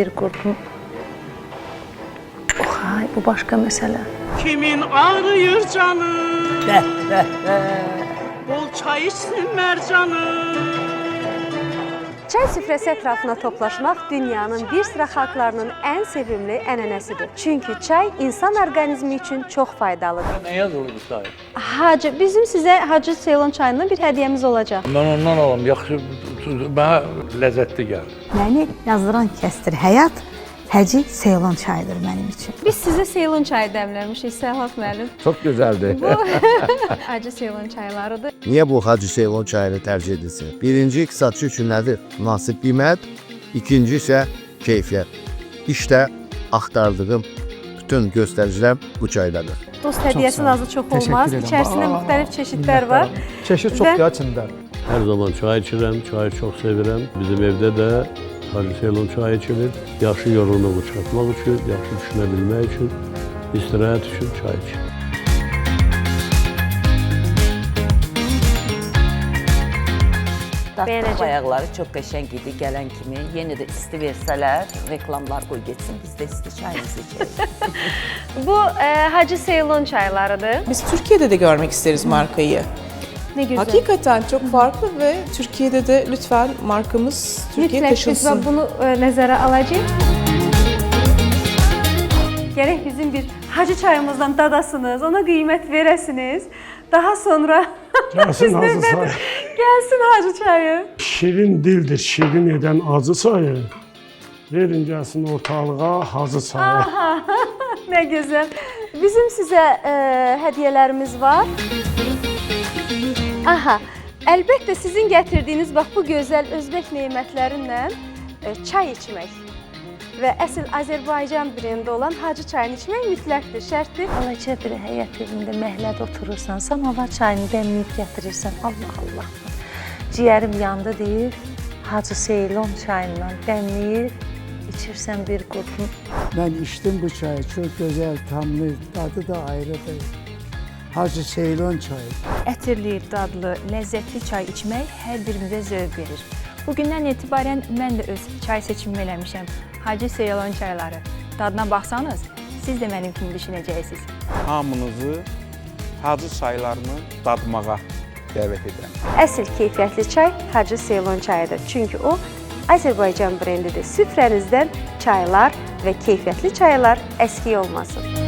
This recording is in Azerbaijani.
Bir qurtum. Hay, bu başqa məsələ. Kimin ağrıyır canı? Bol çay içsin mərcanı. Çay süfrəsi ətrafına toplaşmaq dünyanın bir sıra xalqlarının ən sevimli ənənəsidir. Çünki çay insan orqanizmi üçün çox faydalıdır. Nə yazılır bu çay? Hacı, bizim sizə Hacı Ceylon çayından bir hədiyyəmiz olacaq. Mən ondan alam, yaxşı, mənə ləzzətli gəlir. Məni yazdıran kəsdir həyat, Hacı Ceylon çayıdır mənim üçün. Biz sizə Ceylon çayı dəmləmişik, Səhaf müəllim. Çok güzeldi. Bu Hacı Ceylon çaylarıdır. Niye bu Hacı Ceylon çayını tercih edilsin? Birinci iqtisadçı üçün nədir? Münasib qiymət. İkinci isə keyfiyyət. İşte axtardığım bütün göstəricilər bu çaydadır. Dost hədiyyəsi azı çox olmaz. İçərisində müxtəlif çeşidlər var. Çeşit çok ya içində. Her zaman çay içirəm, çayı çok sevirəm. Bizim evde de Hacı Ceylon çayı içilir. Yaxşı yorğunluğu çıxartmaq üçün, yaxşı düşünə bilmək üçün, istirahət üçün çay içilir. Datlı bayaqları çox qəşəng idi gələn kimi. Yenə də isti versələr, reklamlar qoy getsin, biz də isti çayımızı içerik. Bu Hacı Ceylon çaylarıdır. Biz Türkiye'de de görmek isteriz markayı. Ne güzel. Hakikaten çok farklı ve Türkiye'de de lütfen markamız Türkiye'ye Mütləq biz taşınsın. bunu nəzərə alacağıq. Gərək bizim bir Hacı çayımızdan dadasınız, ona qiymət verəsiniz. Daha sonra Gelsin acı çay. gəlsin Hacı çayı. Şirin dildir, şirin eden acı çayı. Verin gelsin ortalığa hacı çayı. Aha, nə gözəl. Bizim sizə hədiyyələrimiz var. Aha, əlbəttə sizin gətirdiyiniz bax bu gözəl Özbək nemətlərinlə çay içmək və əsl Azərbaycan brendi olan Hacı çayını içmək mütləqdir, şərtdir. Balaca bir həyət evində məhlədə oturursan, samavar çayını dəmləyib gətirirsən. Allah Allah. Ciyərim yandı deyir, Hacı Ceylon çayından dəmləyib içirsən bir qurtum. Ben içtim bu çayı. Çok güzel, tamlı, tadı da ayrıdır. Hacı Ceylon çayı. Ətirli, dadlı, ləzzətli çay içmək hər birimizə zövq verir. Bugündən etibarən mən də öz çay seçimimi eləmişəm. Hacı Ceylon çayları. Dadına baxsanız, siz də mənim kimi düşünəcəksiniz. Hamınızı Hacı çaylarını dadmağa dəvət edirəm. Əsl keyfiyyətli çay Hacı Ceylon çayıdır. Çünki o Azərbaycan brendidir. Süfrənizdən çaylar və keyfiyyətli çaylar əskik olmasın.